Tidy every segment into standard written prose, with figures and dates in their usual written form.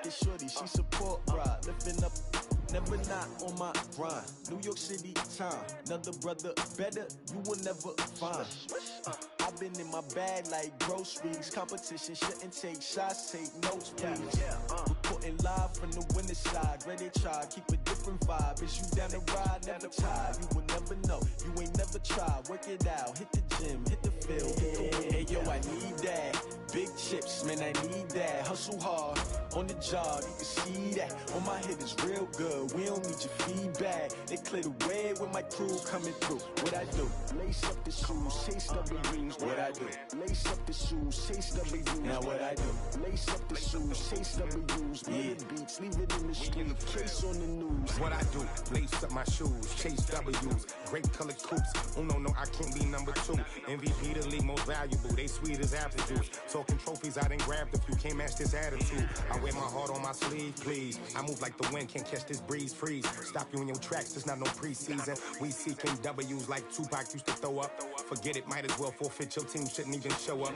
the shorty, she support ride. Lifting up, never not on my grind. New York City time, another brother better, you will never find. I've been in my bag like groceries. Competition shouldn't take shots, take notes, please. Reporting live from the winning side. Ready to try, keep a different vibe. Is you down the ride, never tired. You will never know, you ain't never tried. Work it out, hit the gym, hit the field, hit the wind. Hey yo, I need that. Big chips, man, I need that. Hustle hard, on the job, you can see that. On my head is real good, we don't need your feedback. They clear the way with my crew coming through. What I do? Lace up the shoes, chase double rings. What I do? Lace up the shoes, chase double U's. Now what I do? Lace up the shoes, chase double U's. Yeah. Beats, leave it in the street, case on the news. What I do? Lace up my shoes, chase W's. Great colored coops. Oh no, I can't be number 2. MVP the league most valuable. They sweet as apple juice. Talking trophies, I done grabbed a few. Can't match this attitude. I wear my heart on my sleeve, please. I move like the wind, can't catch this breeze. Freeze. Stop you in your tracks. There's not no preseason. We seeking W's like Tupac used to throw up. Forget it, might as well forfeit. Your team shouldn't even show up.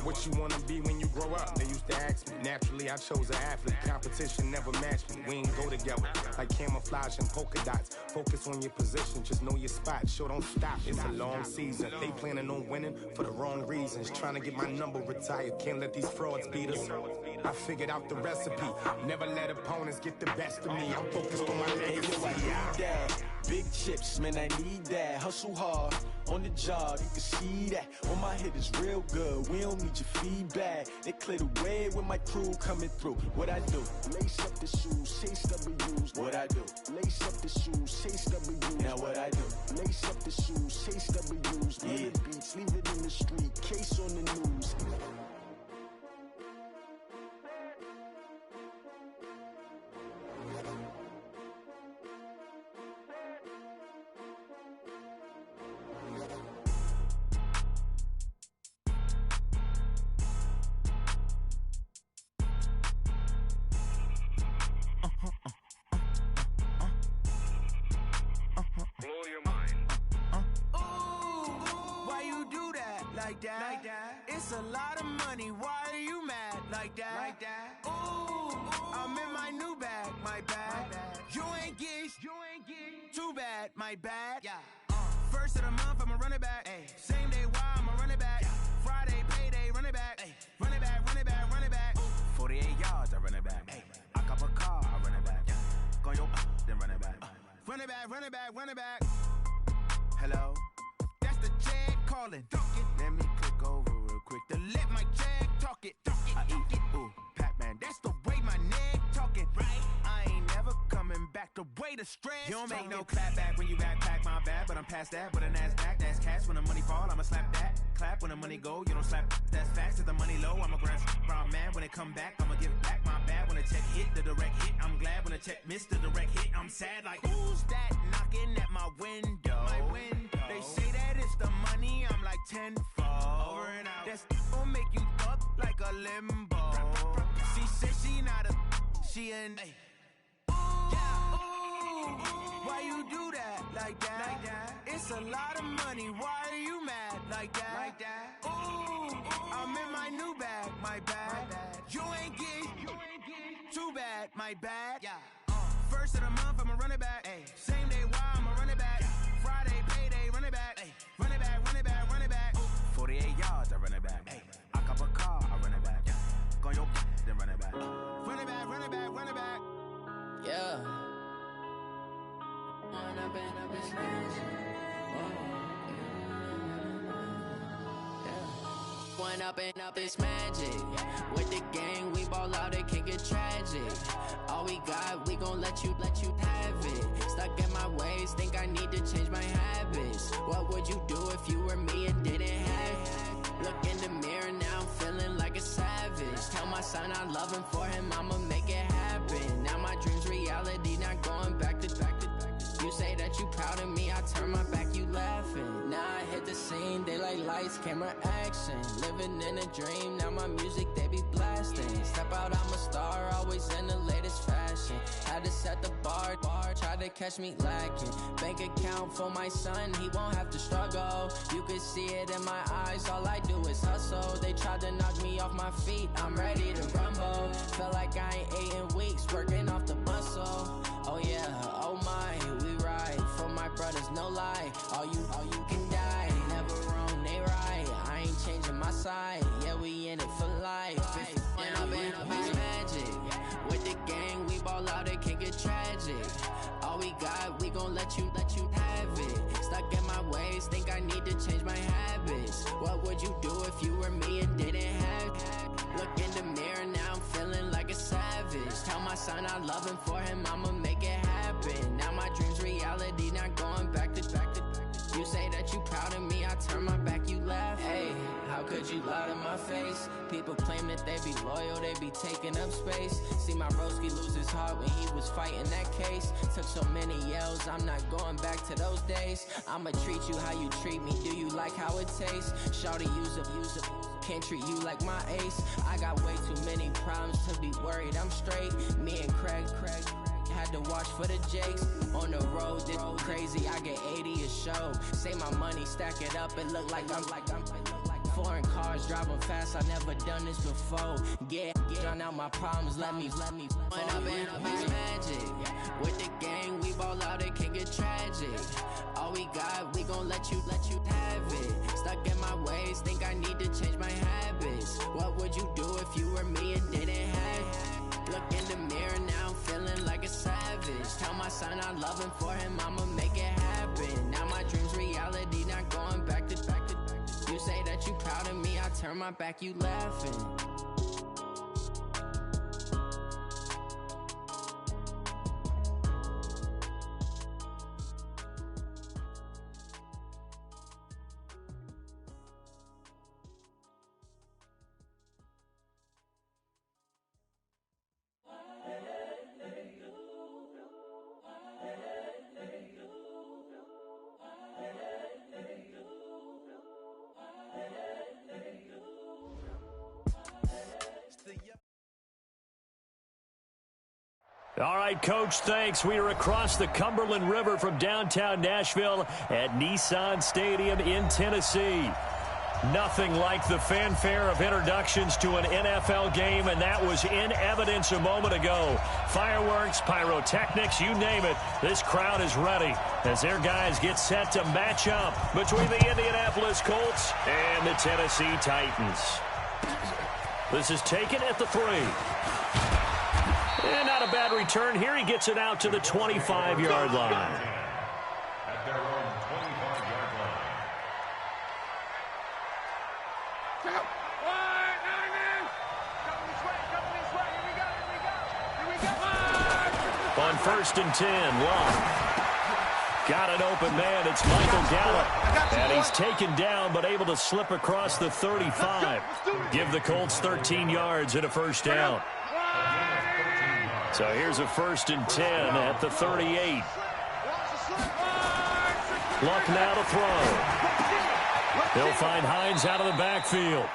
What you wanna be when you grow up? They used to ask me. Naturally, I chose an athlete. Competition never matched me. We ain't go together like camouflage and polka dots. Focus on your position, just know your spot. Sure, don't stop. It's a long season. They planning on winning for the wrong reasons. Trying to get my number retired. Can't let these frauds beat us. I figured out the recipe. Never let opponents get the best of me. I'm focused on my legacy. Big chips, man, I need that. Hustle hard, on the job, you can see that. On my head is real good, we don't need your feedback. They clear the way with my crew coming through. What I do? Lace up the shoes, chase W's. What I do? Lace up the shoes, chase W's. Now what I do? Lace up the shoes, chase W's. Yeah. Beats, leave it in the street, case on the news. It's a lot of money, why are you mad like that? Ooh, I'm in my new bag, my bad. You ain't get too bad, my bad. First of the month, I'ma run it back. Same day, why I'ma run it back. Friday, payday, run it back. Run it back, run it back, run it back. 48 yards, I run it back. I cop a car, I run it back. Go yo, then run it back. Run it back, run it back, run it back. Hello? That's the jag calling. Let me click over real quick to let my jag talk it. I eat it, ooh, Pac-Man. That's the way my neck talking. Right? I ain't never coming back the way the stress. You don't make no clap back when you backpack my bad, but I'm past that. But a NASDAQ, that's cash. When the money fall, I'ma slap that. Clap when the money go, you don't slap. That's facts. If the money low, I'ma grab brown man. When it come back, I'ma give back my bad. When the check hit, the direct hit, I'm glad. When the check missed the direct hit, I'm sad. Like who's that knocking at my window? My window. They say that it's the money, I'm like tenfold. Over and out. That's gon' make you fuck like a limbo. She said she not a, she an. Why you do that like that? It's a lot of money, why are you mad like that? Ooh, I'm in my new bag, my bad. You ain't get too bad, my bad. First of the month, I'ma run it back. Same day, why I'ma run it back. Friday, payday, run it back. Run it back, run it back, run it back. 48 yards, I run it back. I cop a car, I run it back. Go yo, then run it back. Run it back, run it back, run it back. Yeah. Run up in a bitch One up and up is magic. With the gang, we ball out, it can get tragic. All we got, we gon' let you have it. Stuck in my ways, think I need to change my habits. What would you do if you were me and didn't have it? Look in the mirror, now I'm feeling like a savage. Tell my son I love him, for him I'ma make it happen. Now my dream's reality, not going back to. You say that you proud of me, I turn my back, you laughing. Now I hit the scene, they like lights, camera, action. Living in a dream, now my music, they be blasting. Step out, I'm a star, always in the latest fashion. Had to set the bar, try to catch me lacking. Bank account for my son, he won't have to struggle. You can see it in my eyes, all I do is hustle. They tried to knock me off my feet, I'm ready to rumble. Feel like I ain't eating weed. let you have it. Stuck in my ways, think I need to change my habits. What would you do if you were me and didn't have it? Look in the mirror, now I'm feeling like a savage. Tell my son I love him, for him I'ma make it happen. Now my dream's reality, not going back to. You say that you proud of me, I turn my back, you laugh. Hey, how could you lie to my face? People claim that they be loyal, they be taking up space. See my broski lose his heart when he was fighting that case. Took so many yells, I'm not going back to those days. I'ma treat you how you treat me, do you like how it tastes? Shawty, use up, can't treat you like my ace. I got way too many problems to be worried, I'm straight. Me and Craig had to watch for the Jakes. On the road, this crazy, I get 80 a show. Say my money, stack it up, it look like I'm foreign cars, driving fast, I never done this before. Drown out my problems, let me When up and it's magic. With the gang, we ball out, it can get tragic. All we got, we gon' let you have it. Stuck in my ways, think I need to change my habits. What would you do if you were me and didn't have it? Look in the mirror, now I'm feeling like a savage. Tell my son I love him, for him I'ma make it happen. Now my dream's reality, not going back to. You say that you proud of me, I turn my back, you laughing. All right, Coach, thanks. We are across the Cumberland River from downtown Nashville at Nissan Stadium in Tennessee. Nothing like the fanfare of introductions to an NFL game, and that was in evidence a moment ago. Fireworks, pyrotechnics, you name it. This crowd is ready as their guys get set to match up between the Indianapolis Colts and the Tennessee Titans. This is taken at the 3. And not a bad return here. He gets it out to the 25-yard line. At their own 25-yard line. On 1st and 10, Long. Got an open man. It's Michael Gallup. And he's taken down, but able to slip across the 35. Give the Colts 13 yards and a first down. So here's a 1st and 10 at the 38. Luck now to throw. He'll find Hines out of the backfield.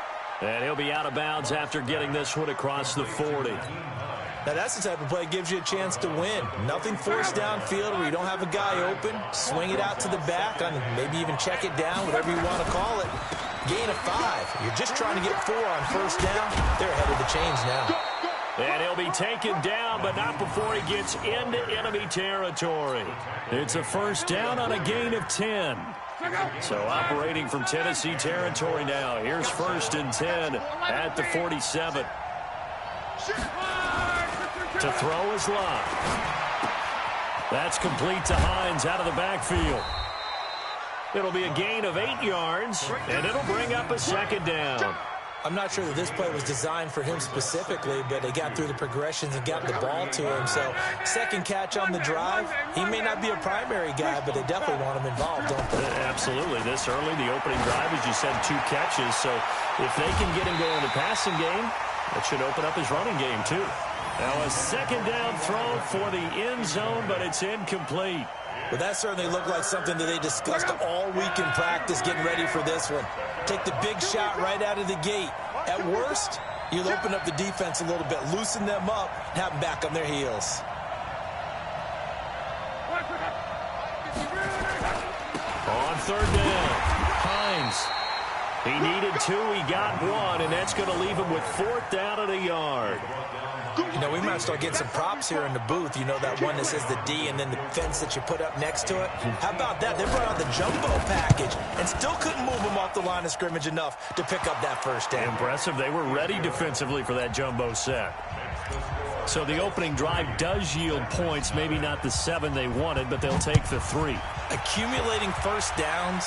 And he'll be out of bounds after getting this one across the 40. Now, that's the type of play that gives you a chance to win. Nothing forced downfield where you don't have a guy open. Swing it out to the back, maybe even check it down, whatever you want to call it. Gain of 5. You're just trying to get 4 on first down. They're ahead of the chains now. And he'll be taken down, but not before he gets into enemy territory. It's a first down on a gain of 10. So operating from Tennessee territory now. Here's 1st and 10 at the 47. To throw is Love. That's complete to Hines out of the backfield. It'll be a gain of 8 yards, and it'll bring up a second down. I'm not sure that this play was designed for him specifically, but they got through the progressions and got the ball to him. So second catch on the drive. He may not be a primary guy, but they definitely want him involved, don't they? Absolutely. This early, the opening drive, as you said, 2 catches. So if they can get him going in the passing game, that should open up his running game too. Now a second down throw for the end zone, but it's incomplete. Well, that certainly looked like something that they discussed all week in practice, getting ready for this one. Take the big shot right out of the gate. At worst, you'll open up the defense a little bit, loosen them up, and have them back on their heels. On 3rd down, Hines. He needed 2, he got 1, and that's going to leave him with 4th down and a yard. You know, we might start getting some props here in the booth. You know, that one that says the D and then the fence that you put up next to it. How about that? They brought out the jumbo package and still couldn't move them off the line of scrimmage enough to pick up that first down. Impressive. They were ready defensively for that jumbo set. So the opening drive does yield points, maybe not the 7 they wanted, but they'll take the 3. Accumulating first downs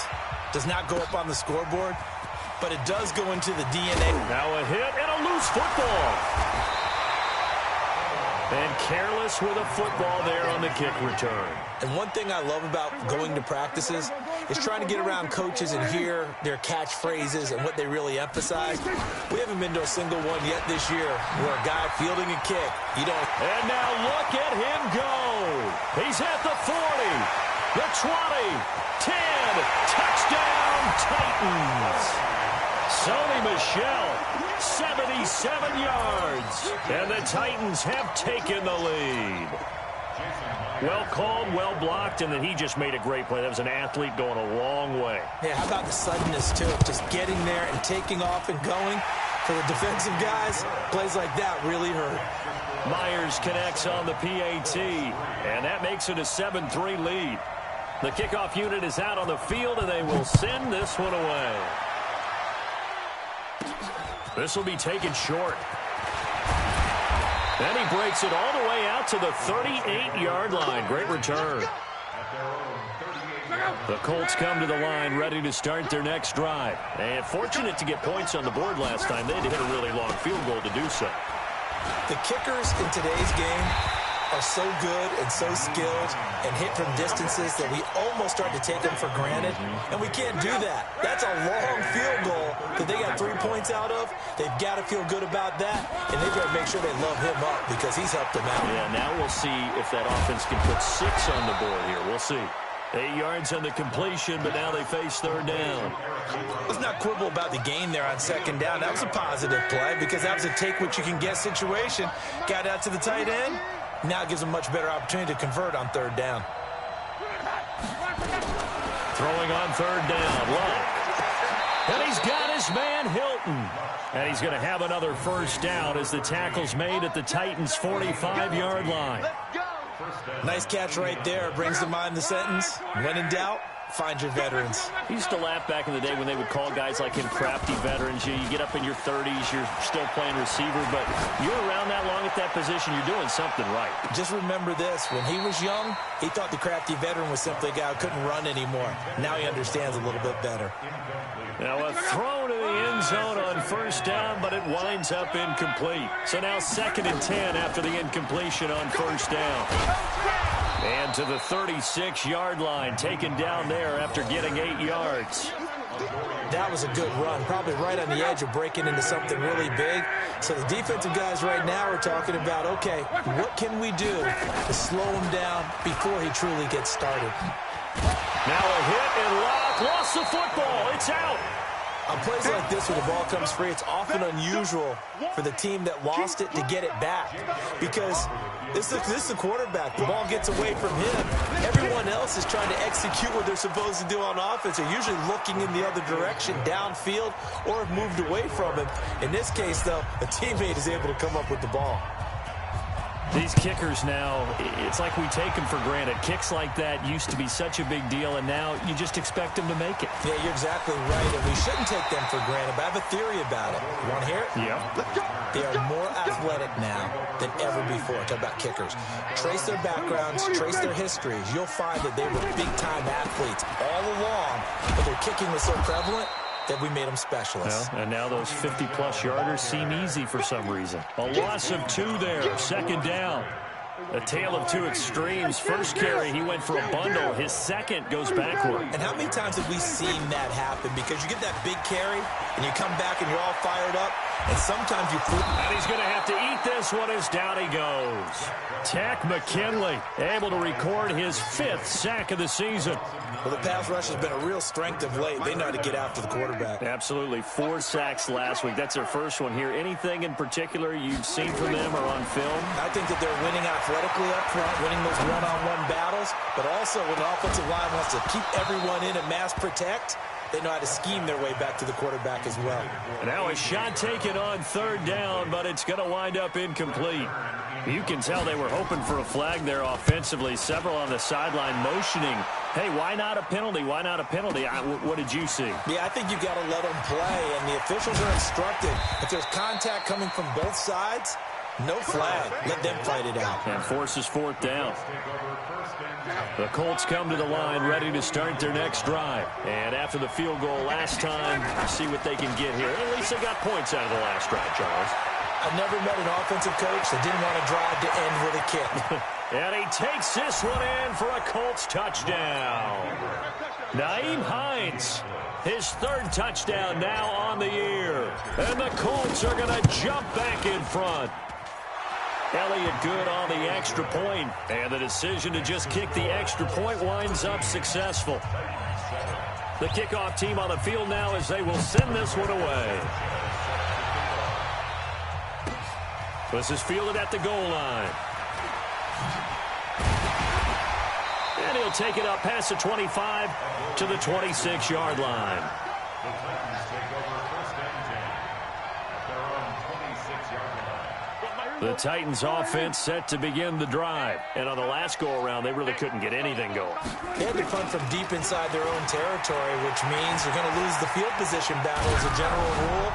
does not go up on the scoreboard, but it does go into the DNA. Now a hit and a loose football. And careless with a football there on the kick return. And one thing I love about going to practices is trying to get around coaches and hear their catchphrases and what they really emphasize. We haven't been to a single one yet this year where a guy fielding a kick, you don't. And now look at him go. He's at the 40, the 20, 10, touchdown Titans. Sonny Michel, 77 yards, and the Titans have taken the lead. Well called, well blocked, and then he just made a great play. That was an athlete going a long way. Yeah, how about the suddenness, too? Just getting there and taking off and going. For the defensive guys, plays like that really hurt. Myers connects on the PAT, and that makes it a 7-3 lead. The kickoff unit is out on the field, and they will send this one away. This will be taken short. And he breaks it all the way out to the 38-yard line. Great return. The Colts come to the line ready to start their next drive. And fortunate to get points on the board last time. They had to hit a really long field goal to do so. The kickers in today's game are so good and so skilled and hit from distances that we almost start to take them for granted, and we can't do that. That's a long field goal that they got 3 points out of. They've got to feel good about that, and they've got to make sure they love him up because he's helped them out. Yeah, now we'll see if that offense can put 6 on the board here. We'll see. 8 yards on the completion, but now they face third down. Let's not quibble about the gain there on second down. That was a positive play because that was a take-what-you-can-get situation. Got out to the tight end. Now it gives them a much better opportunity to convert on third down. Throwing on third down, Love. And he's got his man Hilton. And he's going to have another first down as the tackle's made at the Titans' 45-yard line. Nice catch right there. Brings to mind the sentence, when in doubt, find your veterans. He used to laugh back in the day when they would call guys like him crafty veterans. You get up in your 30s, you're still playing receiver, but you're around that long at that position, you're doing something right. Just remember this. When he was young, he thought the crafty veteran was simply a guy who couldn't run anymore. Now he understands a little bit better. Now a throw to the end zone on first down, but it winds up incomplete. So now 2nd and 10 after the incompletion on first down. And to the 36-yard line, taken down there after getting 8 yards. That was a good run, probably right on the edge of breaking into something really big. So the defensive guys right now are talking about, okay, what can we do to slow him down before he truly gets started? Now a hit and Locke lost the football. It's out. On plays like this where the ball comes free, it's often unusual for the team that lost it to get it back because this is the quarterback. The ball gets away from him. Everyone else is trying to execute what they're supposed to do on offense. They're usually looking in the other direction, downfield, or have moved away from him. In this case, though, a teammate is able to come up with the ball. These kickers now, it's like we take them for granted. Kicks like that used to be such a big deal, and now you just expect them to make it. Yeah, you're exactly right, and we shouldn't take them for granted, but I have a theory about it. You want to hear it? Yeah. They are more athletic now than ever before. Talk about kickers. Trace their backgrounds, trace their histories. You'll find that they were big-time athletes all along, but their kicking was so prevalent that we made them specialists. Well, and now those 50-plus yarders seem easy for some reason. A loss of 2 there, 2nd down. A tale of 2 extremes. First carry, he went for a bundle. His second goes backward. And how many times have we seen that happen? Because you get that big carry, and you come back and you're all fired up, and sometimes you flip. And he's going to have to eat this one as down he goes. Tack McKinley able to record his 5th sack of the season. Well, the pass rush has been a real strength of late. They know how to get after the quarterback. Absolutely. 4 sacks last week. That's their first one here. Anything in particular you've seen from them or on film? I think that they're winning athletically up front, winning those one-on-one battles, but also when the offensive line wants to keep everyone in and mass protect, they know how to scheme their way back to the quarterback as well. Now a shot taken on third down, but it's going to wind up incomplete. You can tell they were hoping for a flag there offensively. Several on the sideline motioning, hey, why not a penalty? Why not a penalty? What did you see? Yeah, I think you've got to let them play, and the officials are instructed. If there's contact coming from both sides, No flag. Let them fight it out. And forces fourth down. The Colts come to the line ready to start their next drive. And after the field goal last time, see what they can get here. At least they got points out of the last drive, Charles. I've never met an offensive coach that didn't want to drive to end with a kick. And he takes this one in for a Colts touchdown. Nyheim Hines, his third touchdown now on the year. And the Colts are going to jump back in front. Elliott good on the extra point, and the decision to just kick the extra point winds up successful. The kickoff team on the field now as they will send this one away. This is fielded at the goal line. And he'll take it up past the 25 to the 26-yard line. The Titans offense set to begin the drive. And on the last go-around, they really couldn't get anything going. They had to punt from deep inside their own territory, which means you're going to lose the field position battle as a general rule.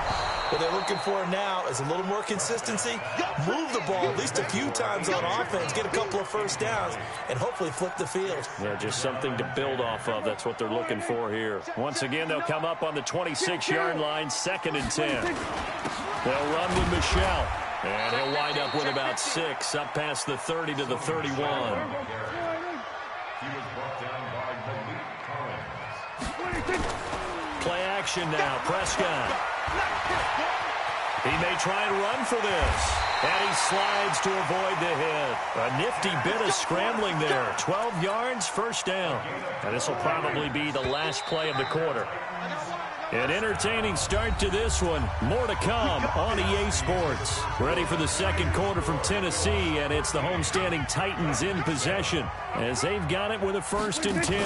What they're looking for now is a little more consistency, move the ball at least a few times on offense, get a couple of first downs, and hopefully flip the field. Yeah, just something to build off of. That's what they're looking for here. Once again, they'll come up on the 26-yard line, 2nd and 10. They'll run with Michelle. And he'll wind up with about 6, up past the 30 to the 31. Play action now, Prescott. He may try and run for this. And he slides to avoid the hit. A nifty bit of scrambling there. 12 yards, first down. And this will probably be the last play of the quarter. An entertaining start to this one. More to come on EA Sports. Ready for the second quarter from Tennessee, and it's the homestanding Titans in possession as they've got it with a 1st and 10.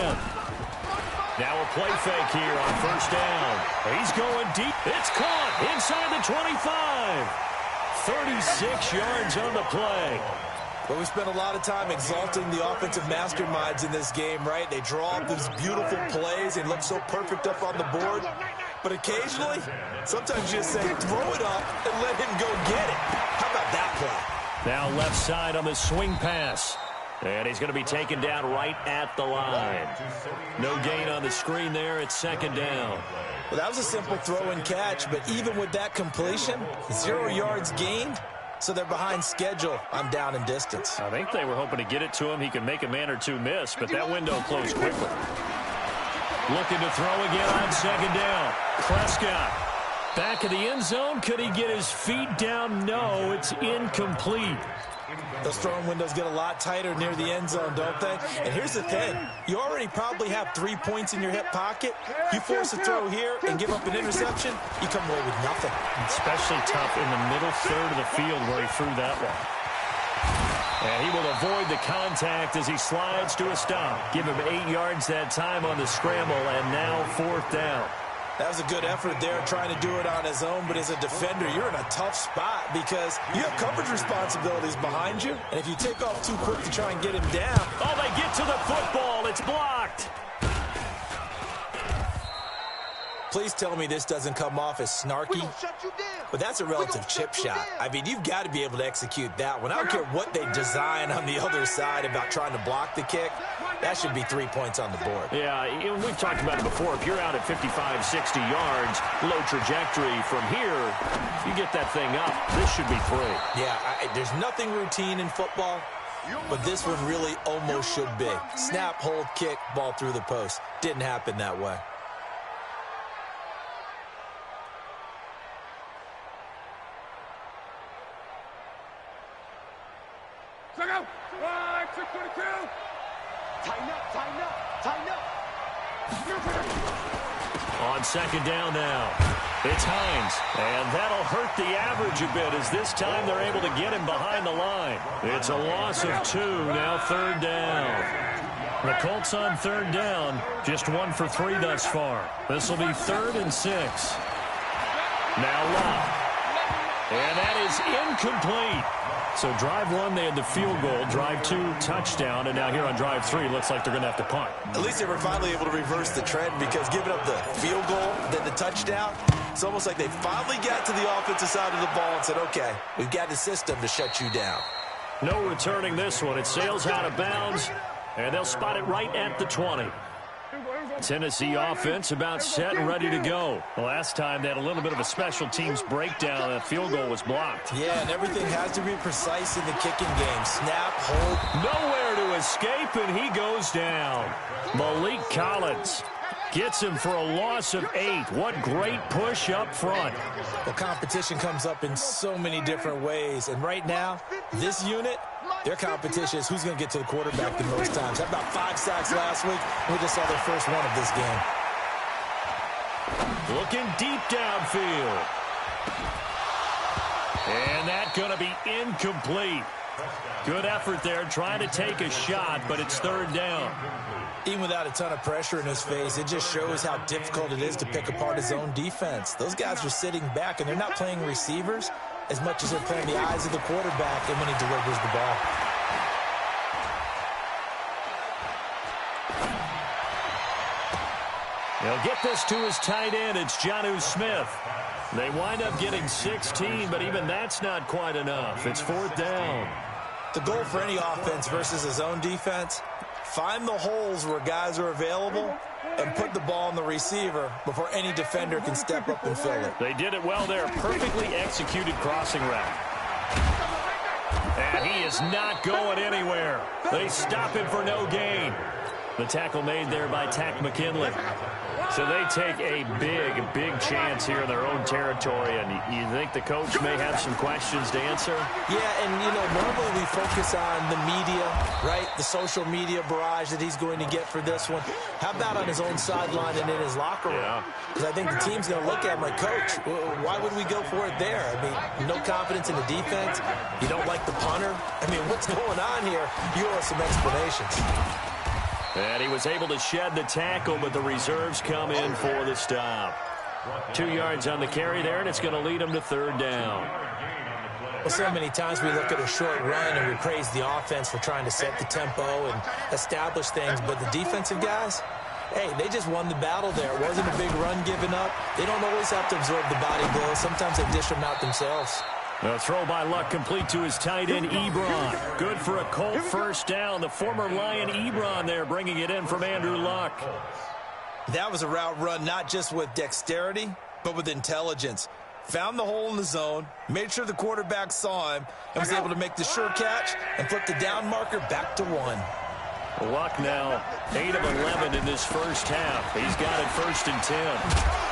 Now a play fake here on first down. He's going deep. It's caught inside the 25. 36 yards on the play. But we spent a lot of time exalting the offensive masterminds in this game, right? They draw up these beautiful plays and look so perfect up on the board. But occasionally, sometimes you just say, throw it up and let him go get it. How about that play? Now left side on the swing pass. And he's going to be taken down right at the line. No gain on the screen there. It's 2nd down. Well, that was a simple throw and catch, but even with that completion, 0 yards gained. So they're behind schedule on down and distance. I think they were hoping to get it to him. He could make a man or two miss, but that window closed quickly. Looking to throw again on 2nd down. Prescott back in the end zone. Could he get his feet down? No, it's incomplete. Those throwing windows get a lot tighter near the end zone, don't they? And here's the thing. You already probably have 3 points in your hip pocket. You force a throw here and give up an interception, you come away with nothing. Especially tough in the middle third of the field where he threw that one. And he will avoid the contact as he slides to a stop. Give him 8 yards that time on the scramble, and now 4th down. That was a good effort there, trying to do it on his own. But as a defender, you're in a tough spot because you have coverage responsibilities behind you. And if you take off too quick to try and get him down. Oh, they get to the football. It's blocked. Please tell me this doesn't come off as snarky. But that's a relative chip shot. I mean, you've got to be able to execute that one. I don't care what they design on the other side about trying to block the kick. That should be 3 points on the board. Yeah, we've talked about it before. If you're out at 55, 60 yards, low trajectory from here, you get that thing up, this should be 3. Yeah, there's nothing routine in football, but this one really almost should be. Snap, hold, kick, ball through the post. Didn't happen that way. On 2nd down now, it's Hines, and that'll hurt the average a bit as this time they're able to get him behind the line. It's a loss of 2, now 3rd down. The Colts on 3rd down, just 1 for 3 thus far. This will be 3rd and 6. Now Love, and that is incomplete. So drive 1, they had the field goal. Drive 2, touchdown. And now here on drive 3, looks like they're going to have to punt. At least they were finally able to reverse the trend because giving up the field goal, then the touchdown, It's almost like they finally got to the offensive side of the ball and said, okay, we've got the system to shut you down. No returning this one. It sails out of bounds, and they'll spot it right at the 20. Tennessee offense about set and ready to go. The last time they had a little bit of a special teams breakdown. That field goal was blocked. Yeah, and everything has to be precise in the kicking game. Snap, hold. Nowhere to escape, and he goes down. Malik Collins gets him for a loss of 8. What great push up front. The competition comes up in so many different ways. And right now, this unit, their competition is who's going to get to the quarterback the most times. Had about 5 sacks last week. We just saw their first one of this game. Looking deep downfield. And that's going to be incomplete. Good effort there, trying to take a shot, but it's third down. Even without a ton of pressure in his face, it just shows how difficult it is to pick apart his own defense. Those guys are sitting back, and they're not playing receivers as much as they're playing the eyes of the quarterback and when he delivers the ball. He'll get this to his tight end. It's Jonnu Smith. They wind up getting 16, but even that's not quite enough. It's fourth down. The goal for any offense versus his own defense, find the holes where guys are available and put the ball on the receiver before any defender can step up and fill it. They did it well there. Perfectly executed crossing route. And he is not going anywhere. They stop him for no gain. The tackle made there by Tack McKinley. So they take a big chance here in their own territory, and you think the coach may have some questions to answer? Yeah, and, normally we focus on the media, right? The social media barrage that he's going to get for this one. How about on his own sideline and in his locker room? Because I think the team's going to look at him like, Coach, why would we go for it there? I mean, no confidence in the defense. You don't like the punter. I mean, what's going on here? You owe us some explanations. And he was able to shed the tackle, but the reserves come in for the stop. 2 yards on the carry there, and it's going to lead him to third down. Well, so many times we look at a short run and we praise the offense for trying to set the tempo and establish things, but the defensive guys, hey, they just won the battle there. It wasn't a big run given up. They don't always have to absorb the body blows. Sometimes they dish them out themselves. A throw by Luck complete to his tight end, Ebron. Good for a Colt first down. The former Lion Ebron there bringing it in from Andrew Luck. That was a route run not just with dexterity, but with intelligence. Found the hole in the zone, made sure the quarterback saw him, and was able to make the sure catch and flip the down marker back to 1. Luck now 8 of 11 in this first half. He's got it first and 10.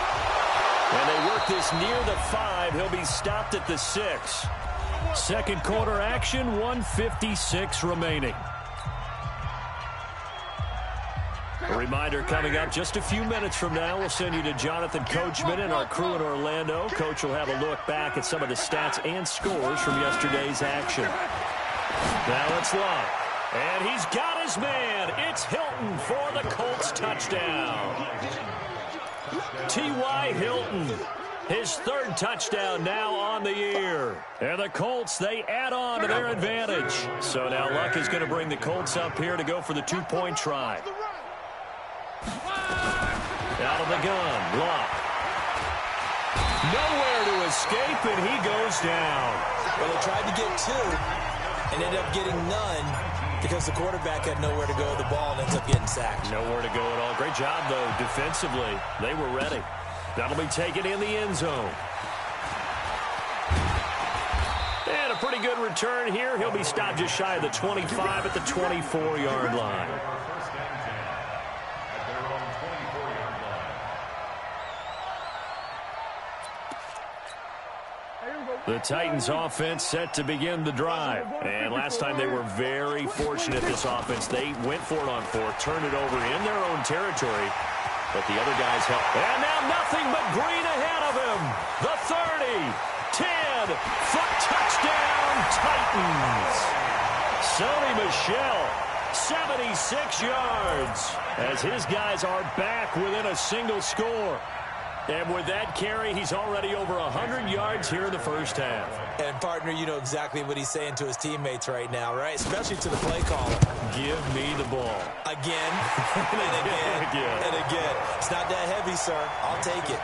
And they work this near the 5. He'll be stopped at the 6. Second quarter action, 1:56 remaining. A reminder coming up just a few minutes from now. We'll send you to Jonathan Coachman and our crew in Orlando. Coach will have a look back at some of the stats and scores from yesterday's action. Now it's Luck. And he's got his man. It's Hilton for the Colts touchdown. T.Y. Hilton, his third touchdown now on the year. And the Colts, they add on to their advantage. So now Luck is going to bring the Colts up here to go for the 2-point try. Out of the gun, Luck. Nowhere to escape, and he goes down. Well, they tried to get 2 and ended up getting none, because the quarterback had nowhere to go with the ball and ends up getting sacked. Nowhere to go at all. Great job, though, defensively. They were ready. That'll be taken in the end zone. And a pretty good return here. He'll be stopped just shy of the 25 at the 24-yard line. The Titans offense set to begin the drive. And last time they were very fortunate, this offense. They went for it on 4th, turned it over in their own territory. But the other guys helped. And now nothing but green ahead of him. The 30, 10, foot touchdown, Titans. Sony Michel, 76 yards, as his guys are back within a single score. And with that carry, he's already over 100 yards here in the first half. And, partner, you know exactly what he's saying to his teammates right now, right? Especially to the play caller. Give me the ball. Again, and again, and again. It's not that heavy, sir. I'll take it.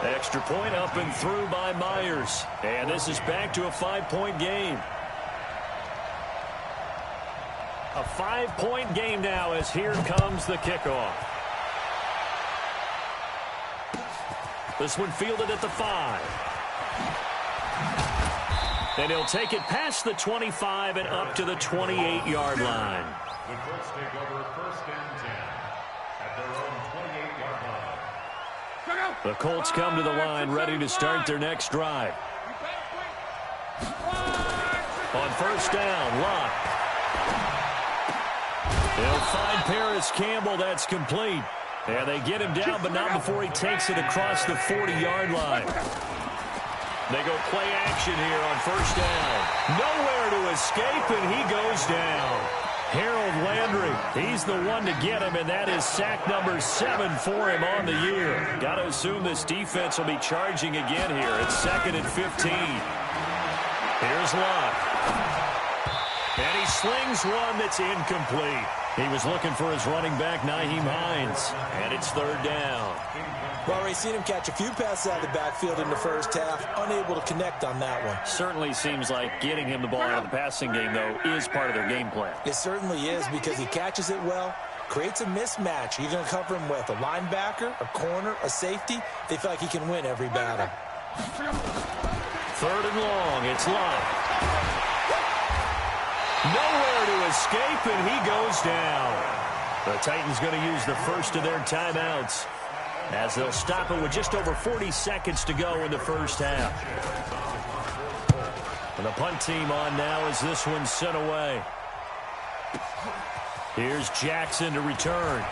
Extra point up and through by Myers. And this is back to a 5-point game. A 5-point game now as here comes the kickoff. This one fielded at the 5. And he'll take it past the 25 and up to the 28-yard line. The Colts take over 1st and 10 at their own 28-yard line. The Colts come to the line ready to start their next drive. On 1st down, Lott. They'll find Paris Campbell. That's complete. And they get him down, but not before he takes it across the 40-yard line. They go play action here on 1st down. Nowhere to escape, and he goes down. Harold Landry, he's the one to get him, and that is sack number 7 for him on the year. Got to assume this defense will be charging again here. It's 2nd and 15. Here's Lott. And he slings one that's incomplete. He was looking for his running back, Nyheim Hines, and it's 3rd down. Well, already seen him catch a few passes out of the backfield in the first half, unable to connect on that one. Certainly seems like getting him the ball out of the passing game, though, is part of their game plan. It certainly is because he catches it well, creates a mismatch. You're going to cover him with a linebacker, a corner, a safety. They feel like he can win every battle. 3rd and long, it's Lott. Nowhere to escape, and he goes down. The Titans going to use the first of their timeouts as they'll stop it with just over 40 seconds to go in the first half. And the punt team on now as this one's sent away. Here's Jackson to return.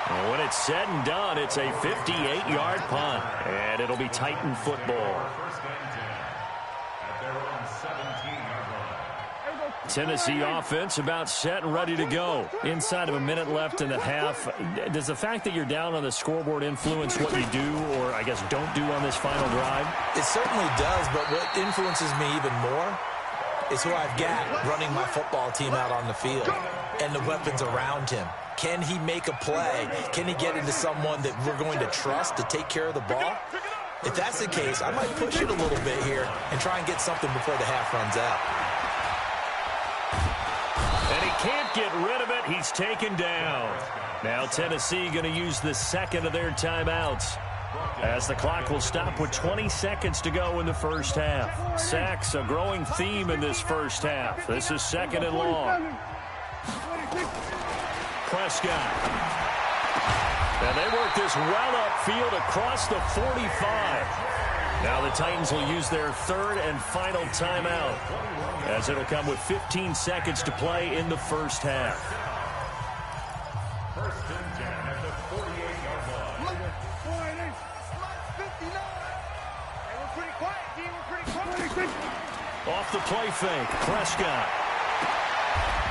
And when it's said and done, it's a 58-yard punt, and it'll be Titan football. Tennessee offense about set and ready to go. Inside of a minute left in the half. Does the fact that you're down on the scoreboard influence what you do, or I guess don't do on this final drive? It certainly does, but what influences me even more is who I've got running my football team out on the field and the weapons around him. Can he make a play? Can he get into someone that we're going to trust to take care of the ball? If that's the case, I might push it a little bit here and try and get something before the half runs out. And he can't get rid of it. He's taken down. Now Tennessee going to use the second of their timeouts as the clock will stop with 20 seconds to go in the first half. Sacks, a growing theme in this first half. This is 2nd and long. Prescott. And they work this well upfield across the 45. Now the Titans will use their 3rd and final timeout as it'll come with 15 seconds to play in the first half. 1st and 10 at the 48-yard line. Off the play fake, Prescott.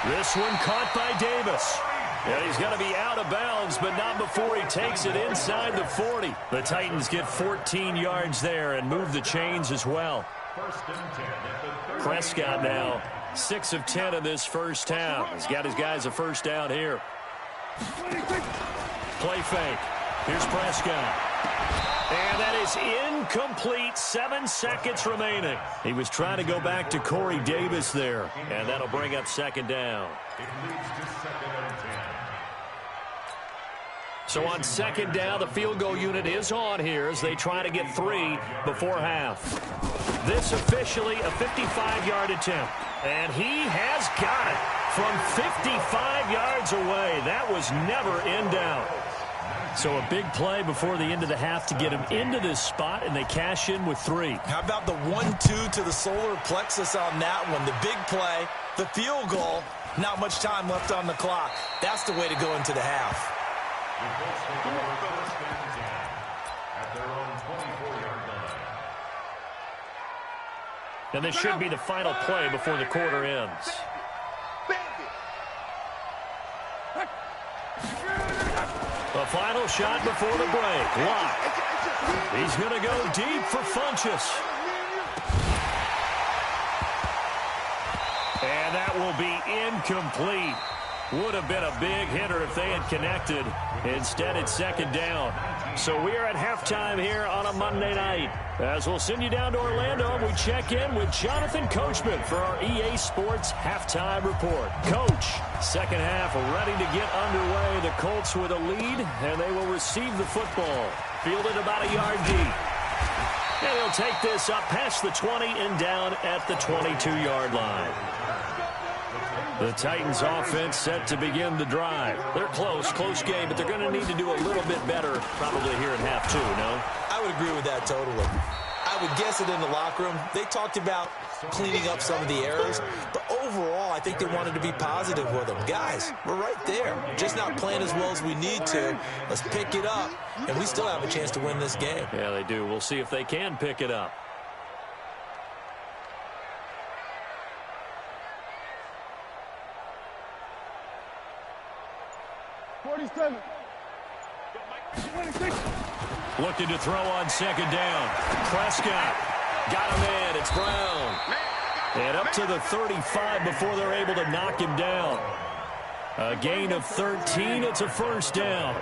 This one caught by Davis. And he's going to be out of bounds, but not before he takes it inside the 40. The Titans get 14 yards there and move the chains as well. 1st and 10 at the 30. Prescott now 6 of 10 in this first half. He's got his guys a first down here. Play fake. Here's Prescott. And that is incomplete. 7 seconds remaining. He was trying to go back to Corey Davis there. And that'll bring up 2nd down. It leads to 2nd and 10. So on 2nd down, the field goal unit is on here as they try to get 3 before half. This officially a 55-yard attempt. And he has got it from 55 yards away. That was never in doubt. So a big play before the end of the half to get him into this spot, and they cash in with 3. How about the 1-2 to the solar plexus on that one? The big play, the field goal, not much time left on the clock. That's the way to go into the half. The Colts take over 1st and 10 at their own 24-yard line. And this should be the final play before the quarter ends. The final shot before the break. Lott. He's going to go deep for Funchess. And that will be incomplete. Would have been a big hitter if they had connected. Instead, it's second down. So we are at halftime here on a Monday night. As we'll send you down to Orlando, we check in with Jonathan Coachman for our EA Sports Halftime Report. Coach, second half ready to get underway. The Colts with a lead, and they will receive the football. Fielded about a yard deep. And they'll take this up past the 20 and down at the 22-yard line. The Titans offense set to begin the drive. They're close game, but they're going to need to do a little bit better probably here in half two, no? I would agree with that totally. I would guess it in the locker room. They talked about cleaning up some of the errors, but overall I think they wanted to be positive with them. Guys, we're right there. Just not playing as well as we need to. Let's pick it up, and we still have a chance to win this game. Yeah, they do. We'll see if they can pick it up. Looking to throw on second down. Prescott got him in. It's Brown. And up to the 35 before they're able to knock him down. A gain of 13. It's a first down.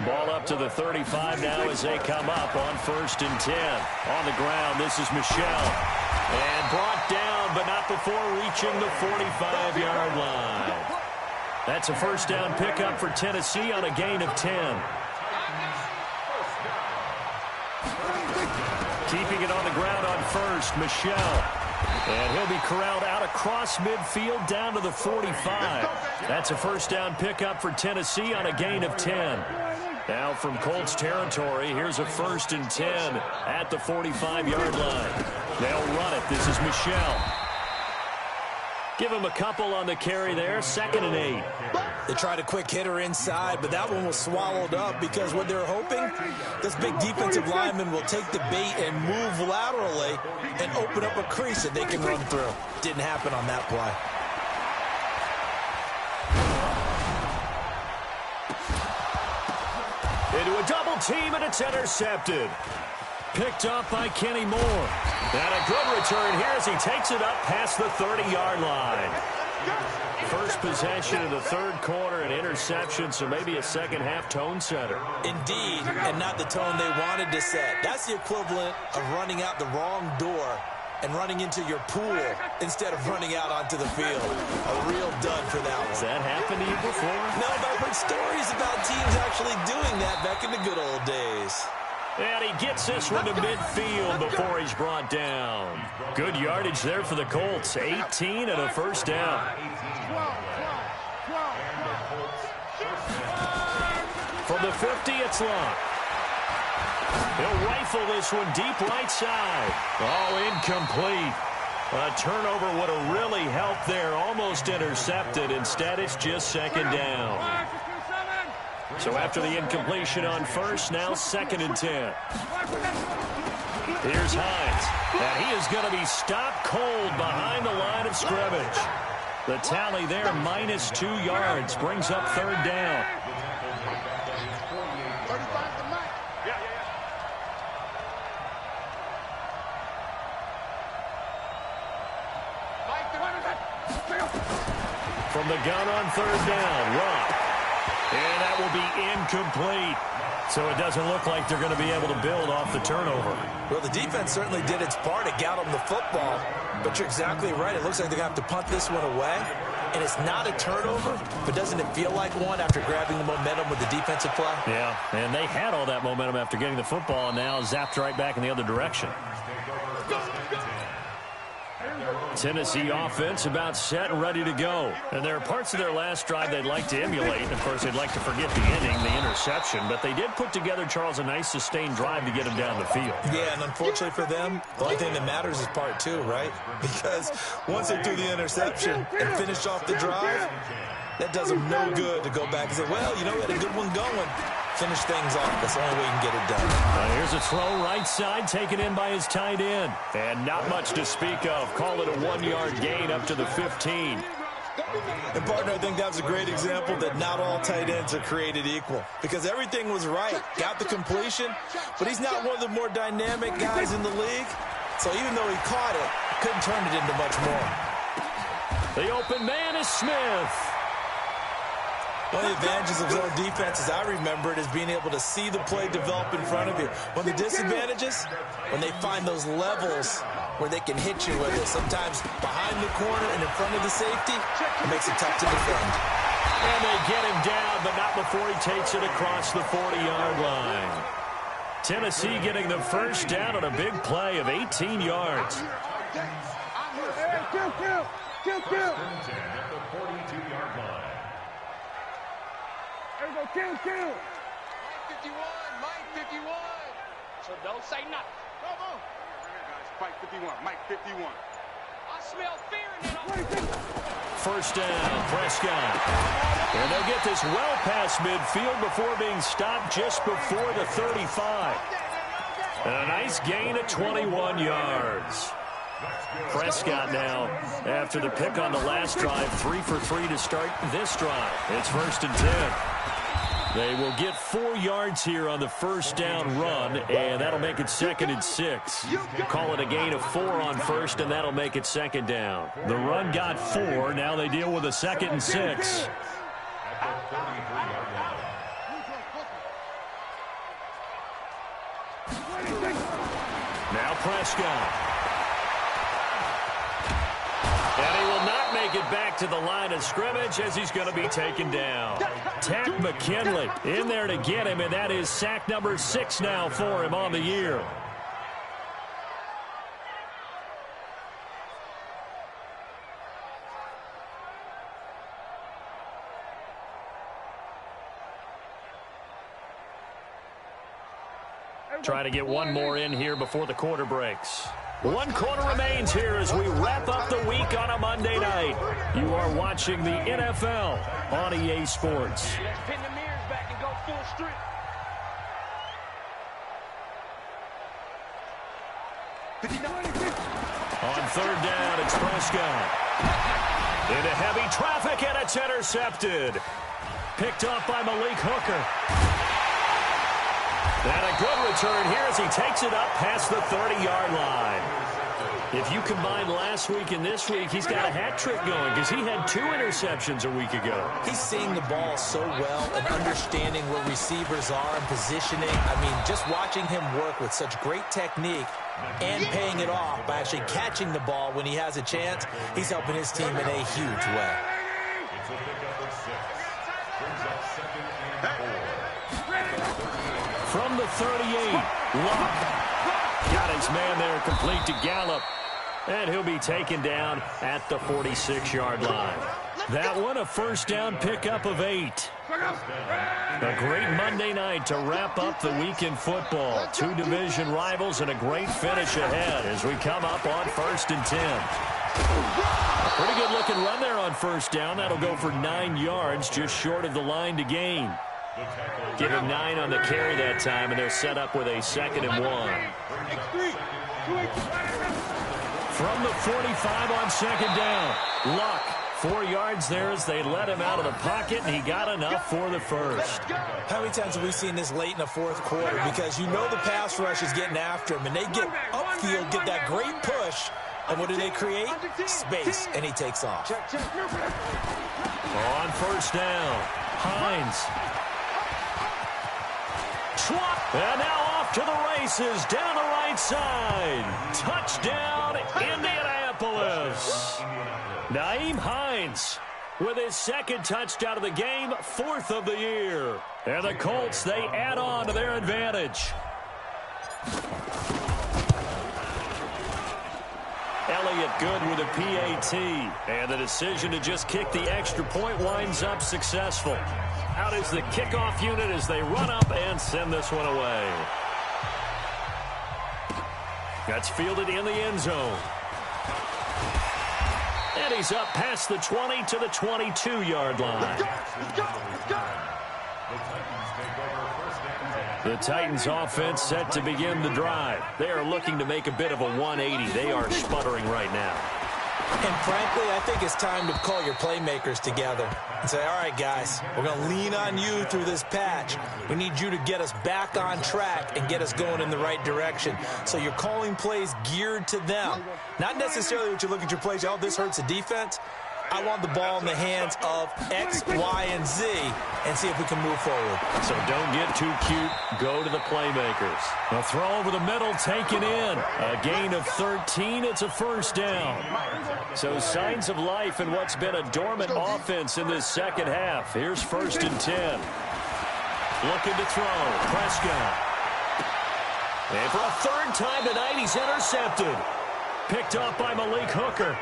Ball up to the 35 now as they come up on 1st and 10. On the ground, this is Michel. And brought down, but not before reaching the 45-yard line. That's a first down pickup for Tennessee on a gain of 10. Keeping it on the ground on 1st, Michel. And he'll be corralled out across midfield down to the 45. That's a first down pickup for Tennessee on a gain of 10. Now from Colts territory, here's a 1st and 10 at the 45-yard line. They'll run it. This is Michel. Give him a couple on the carry there. 2nd and 8. They tried a quick hitter inside, but that one was swallowed up because what they're hoping, this big defensive lineman will take the bait and move laterally and open up a crease that they can run through. Didn't happen on that play. Into a double team, and it's intercepted. Picked up by Kenny Moore. And a good return here as he takes it up past the 30-yard line. First possession of the 3rd quarter, an interception, so maybe a second-half tone setter. Indeed, and not the tone they wanted to set. That's the equivalent of running out the wrong door and running into your pool instead of running out onto the field. A real dud for that one. Has that happened to you before? No, but I've heard stories about teams actually doing that back in the good old days. And he gets this one to midfield before he's brought down. Good yardage there for the Colts. 18 and a first down. From the 50, it's Locke. He'll rifle this one deep right side. Oh, incomplete. A turnover would have really helped there. Almost intercepted. Instead, it's just 2nd down. So after the incompletion on 1st, now 2nd and 10. Here's Hines. And he is going to be stopped cold behind the line of scrimmage. The tally there, -2 yards, brings up 3rd down. From the gun on 3rd down, Rock. And that will be incomplete. So it doesn't look like they're going to be able to build off the turnover. Well, the defense certainly did its part. It got them the football. But you're exactly right. It looks like they're going to have to punt this one away. And it's not a turnover, but doesn't it feel like one after grabbing the momentum with the defensive play? Yeah, and they had all that momentum after getting the football and now zapped right back in the other direction. Tennessee offense about set and ready to go. And there are parts of their last drive they'd like to emulate. Of course, they'd like to forget the ending, the interception. But they did put together, Charles, a nice sustained drive to get them down the field. Yeah, and unfortunately for them, the only thing that matters is part 2, right? Because once they threw the interception and finished off the drive, that does them no good to go back and say, well, you know, we had a good one going. Finish things off. That's the only way you can get it done. Here's a throw right side taken in by his tight end. And not much to speak of. Call it a 1-yard gain up to the 15. And, partner, I think that was a great example that not all tight ends are created equal. Because everything was right. Got the completion, but he's not one of the more dynamic guys in the league. So even though he caught it, couldn't turn it into much more. The open man is Smith. One of the advantages of zone defense, as I remember it, is being able to see the play develop in front of you. One of the disadvantages, when they find those levels where they can hit you with it, sometimes behind the corner and in front of the safety, it makes it tough to defend. And they get him down, but not before he takes it across the 40-yard line. Tennessee getting the first down on a big play of 18 yards. At the 42-yard line. There we go, kill. Mike 51. So don't say nothing. Come on. Guys, Mike 51, Mike 51. I smell fear in it. First down, Prescott. And they'll get this well past midfield before being stopped just before the 35. And a nice gain of 21 yards. Prescott now, after the pick on the last drive, 3 for 3 to start this drive. It's 1st and 10. They will get 4 yards here on the first down run, and that'll make it 2nd and 6. Call it a gain of 4 on first, and that'll make it 2nd down. The run got 4. Now they deal with a 2nd and 6. Now Prescott. And he will not make it back to the line of scrimmage as he's going to be taken down. Tack McKinley in there to get him, and that is sack number 6 now for him on the year. Trying to get one more in here before the quarter breaks. 1 quarter remains here as we wrap up the week on a Monday night. You are watching the NFL on EA Sports. Let's pin the mirrors back and go full strip. On 3rd down, it's Prescott. Into heavy traffic, and it's intercepted. Picked off by Malik Hooker. And a good return here as he takes it up past the 30-yard line. If you combine last week and this week, he's got a hat trick going because he had 2 interceptions a week ago. He's seeing the ball so well and understanding where receivers are and positioning. I mean, just watching him work with such great technique and paying it off by actually catching the ball when he has a chance, he's helping his team in a huge way. It's a pickup of 6. Brings up 2nd and 4. From the 38, Luck got his man there complete to Gallup, and he'll be taken down at the 46-yard line. That one, a first down pickup of 8. A great Monday night to wrap up the week in football. 2 division rivals and a great finish ahead as we come up on 1st and 10. A pretty good-looking run there on first down. That'll go for 9 yards, just short of the line to gain. Give him 9 on the carry that time, and they're set up with a 2nd and 1. From the 45 on 2nd down, Luck. 4 yards there as they let him out of the pocket, and he got enough for the first. How many times have we seen this late in the 4th quarter? Because you know the pass rush is getting after him, and they get upfield, get that great push, and what do they create? Space, and he takes off. On first down, Hines. And now off to the races down the right side. Touchdown, Indianapolis. Nyheim Hines with his 2nd touchdown of the game, 4th of the year. And the Colts, they add on to their advantage. Elliott good with a PAT. And the decision to just kick the extra point winds up successful. Out is the kickoff unit as they run up and send this one away. That's fielded in the end zone. And he's up past the 20 to the 22-yard line. The Titans offense set to begin the drive. They are looking to make a bit of a 180. They are sputtering right now. And frankly, I think it's time to call your playmakers together and say, all right, guys, we're going to lean on you through this patch. We need you to get us back on track and get us going in the right direction. So you're calling plays geared to them. Not necessarily what you look at your plays, oh, this hurts the defense. I want the ball in the hands of X, Y, and Z and see if we can move forward. So don't get too cute. Go to the playmakers. A throw over the middle, taken in. A gain of 13. It's a first down. So signs of life in what's been a dormant offense in this second half. Here's 1st and 10. Looking to throw. Prescott. And for a 3rd time tonight, he's intercepted. Picked up by Malik Hooker.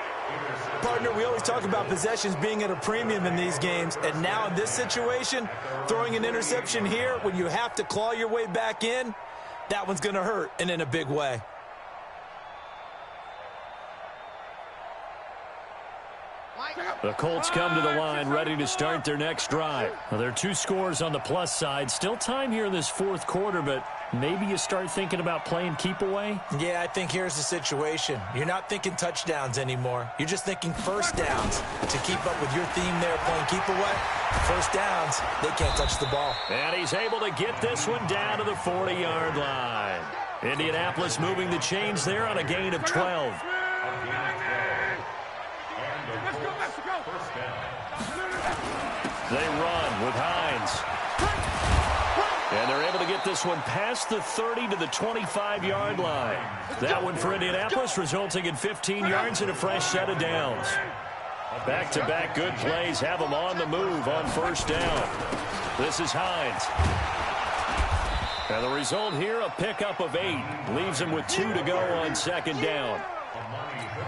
Partner, we always talk about possessions being at a premium in these games, and now in this situation, throwing an interception here when you have to claw your way back in, that one's going to hurt, and in a big way. The Colts come to the line ready to start their next drive. Well, there are 2 scores on the plus side. Still time here in this 4th quarter, but maybe you start thinking about playing keep away? Yeah, I think here's the situation. You're not thinking touchdowns anymore. You're just thinking first downs. To keep up with your theme there, playing keep away, first downs, they can't touch the ball. And he's able to get this one down to the 40-yard line. Indianapolis moving the chains there on a gain of 12. They run with Hines. And they're able to get this one past the 30 to the 25-yard line. That one for Indianapolis resulting in 15 yards and a fresh set of downs. Back-to-back good plays have them on the move on first down. This is Hines. And the result here, a pickup of 8. Leaves him with 2 to go on 2nd down.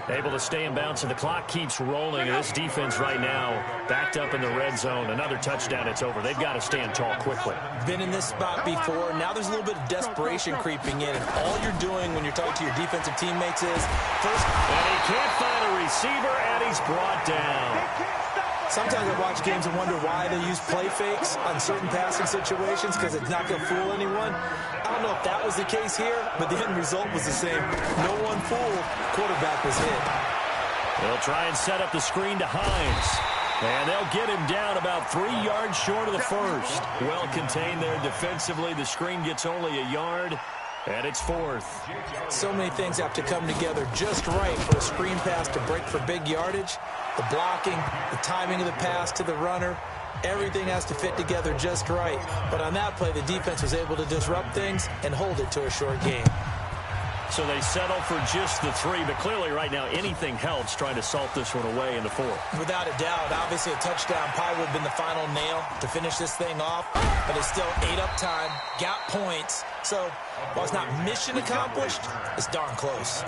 Able to stay in bounds, and the clock keeps rolling. And this defense right now backed up in the red zone. Another touchdown, it's over. They've got to stand tall quickly. Been in this spot before. Now there's a little bit of desperation creeping in. And all you're doing when you're talking to your defensive teammates is first. And he can't find a receiver, and he's brought down. Sometimes I watch games and wonder why they use play fakes on certain passing situations because it's not going to fool anyone. I don't know if that was the case here, but the end result was the same. No one fooled. Quarterback was hit. They'll try and set up the screen to Hines. And they'll get him down about 3 yards short of the first. Well contained there defensively. The screen gets only a yard, and it's 4th. So many things have to come together just right for a screen pass to break for big yardage. The blocking, the timing of the pass to the runner, everything has to fit together just right. But on that play, the defense was able to disrupt things and hold it to a short game. So they settle for just the 3, but clearly right now anything helps trying to salt this one away in the 4th. Without a doubt, obviously a touchdown probably would have been the final nail to finish this thing off, but it's still ate up time, got points. So while it's not mission accomplished, it's darn close.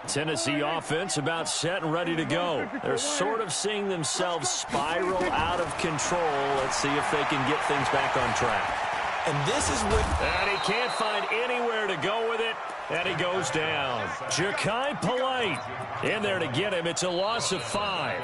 Tennessee offense about set and ready to go. They're sort of seeing themselves spiral out of control. Let's see if they can get things back on track. And this is what... And he can't find anywhere to go with it, and he goes down. Ja'Kai Polite in there to get him. It's a loss of 5.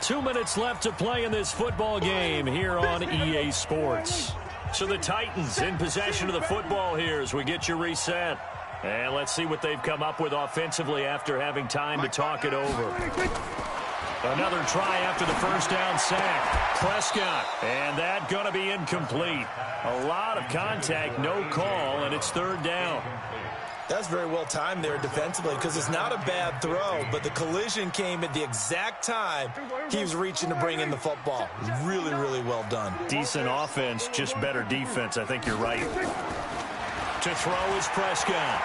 2 minutes left to play in this football game here on EA Sports. So the Titans in possession of the football here as we get you reset. And let's see what they've come up with offensively after having time to talk it over. Another try after the first down sack. Prescott, and that going to be incomplete. A lot of contact, no call, and it's 3rd down. That's very well timed there defensively because it's not a bad throw, but the collision came at the exact time he was reaching to bring in the football. Really, really well done. Decent offense, just better defense. I think you're right. To throw is Prescott.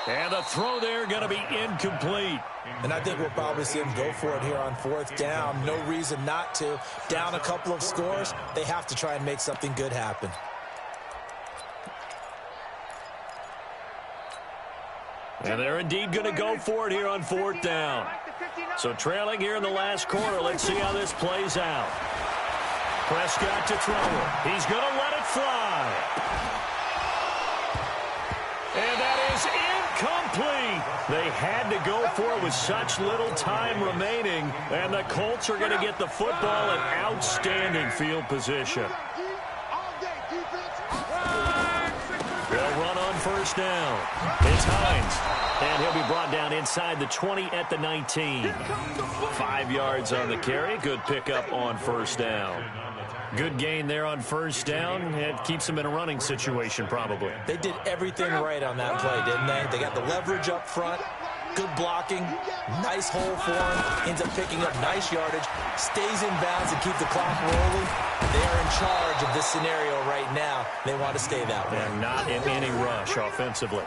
And the throw there going to be incomplete. And I think we'll probably see him go for it here on 4th down. No reason not to. Down a couple of scores, they have to try and make something good happen. And they're indeed going to go for it here on 4th down. So trailing here in the last quarter, let's see how this plays out. Prescott to throw it. He's going to let it fly. And that is incomplete. They had to go for it with such little time remaining. And the Colts are going to get the football in outstanding field position. They'll run on first down. It's Hines. And he'll be brought down inside the 20 at the 19. 5 yards on the carry. Good pickup on first down. Good gain there on first down. It keeps them in a running situation probably. They did everything right on that play, didn't they? They got the leverage up front, good blocking, nice hole for him, ends up picking up nice yardage, stays in bounds and keep the clock rolling. They are in charge of this scenario right now. They want to stay that way. And not in any rush offensively.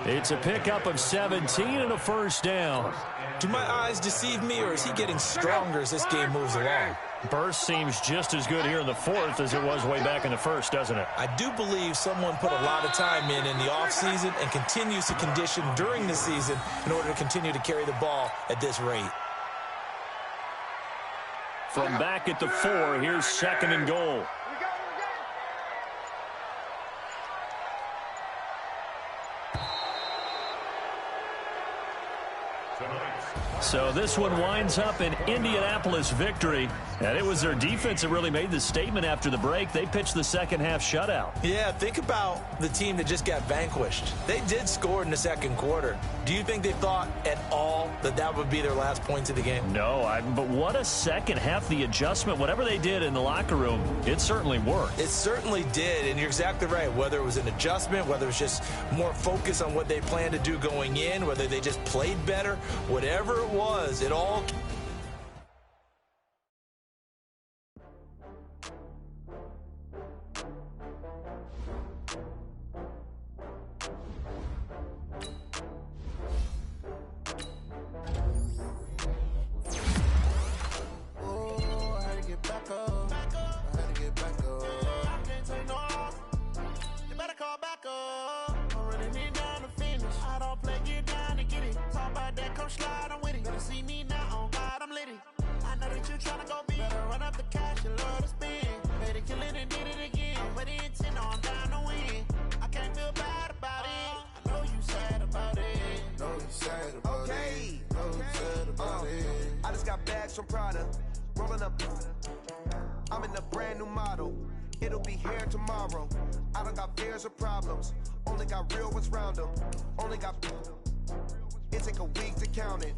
It's a pickup of 17 and a first down. Do my eyes deceive me, or is he getting stronger as this game moves along? Burst seems just as good here in the fourth as it was way back in the first, doesn't it? I do believe someone put a lot of time in the offseason and continues to condition during the season in order to continue to carry the ball at this rate. From back at the 4, here's 2nd and goal. So this one winds up an Indianapolis victory, and it was their defense that really made the statement after the break. They pitched the second half shutout. Yeah, think about the team that just got vanquished. They did score in the second quarter. Do you think they thought at all that that would be their last points of the game? No, but what a second half. The adjustment, whatever they did in the locker room, it certainly worked. It certainly did, and you're exactly right. Whether it was an adjustment, whether it was just more focus on what they planned to do going in, whether they just played better, whatever it was, it all... I just got bags from Prada, rolling up. I'm in a brand new model. It'll be here tomorrow. I don't got fears or problems. Only got real ones round them. Only got. It take a week to count it.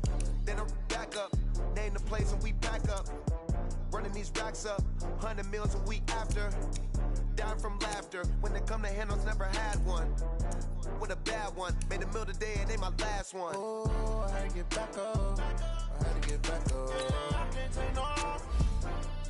Then I'm back up. Name the place and we pack up. Running these racks up. 100 meals a week after. Down from laughter. When they come to handles, never had one. With a bad one. Made a meal today and ain't my last one. Oh, I had to get back up. I had to get back up. I can't take no off.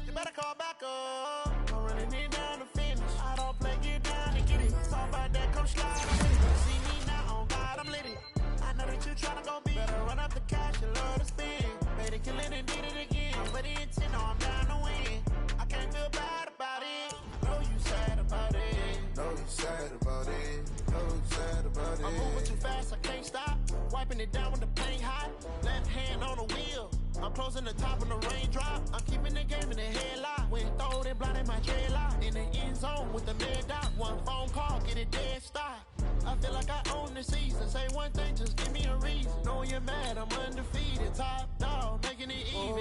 You better call back up. I'm running it down to finish. I don't play, get down and get it. Talk about that, come slide with it. See me now, on God, I'm lit it. I know that you tryna go be. Better run up the cash, you love to spin. Made it, kill it, and did it again. But the intent, no, I'm down to win. I can't feel bad about it. I know you sad about it. Know you sad about it. Know you sad about it. I'm moving too fast, I can't stop. Wiping it down with the paint hot. Left hand on the wheel. I'm closing the top when the raindrop. I'm keeping the game in the headlock. When throwed and blinded my dreadlock. In the end zone with the mid dot. One phone call, get it dead stop. I feel like I own the season. Say one thing, just give me a reason. Knowing you're mad, I'm undefeated. Top dog, making it even.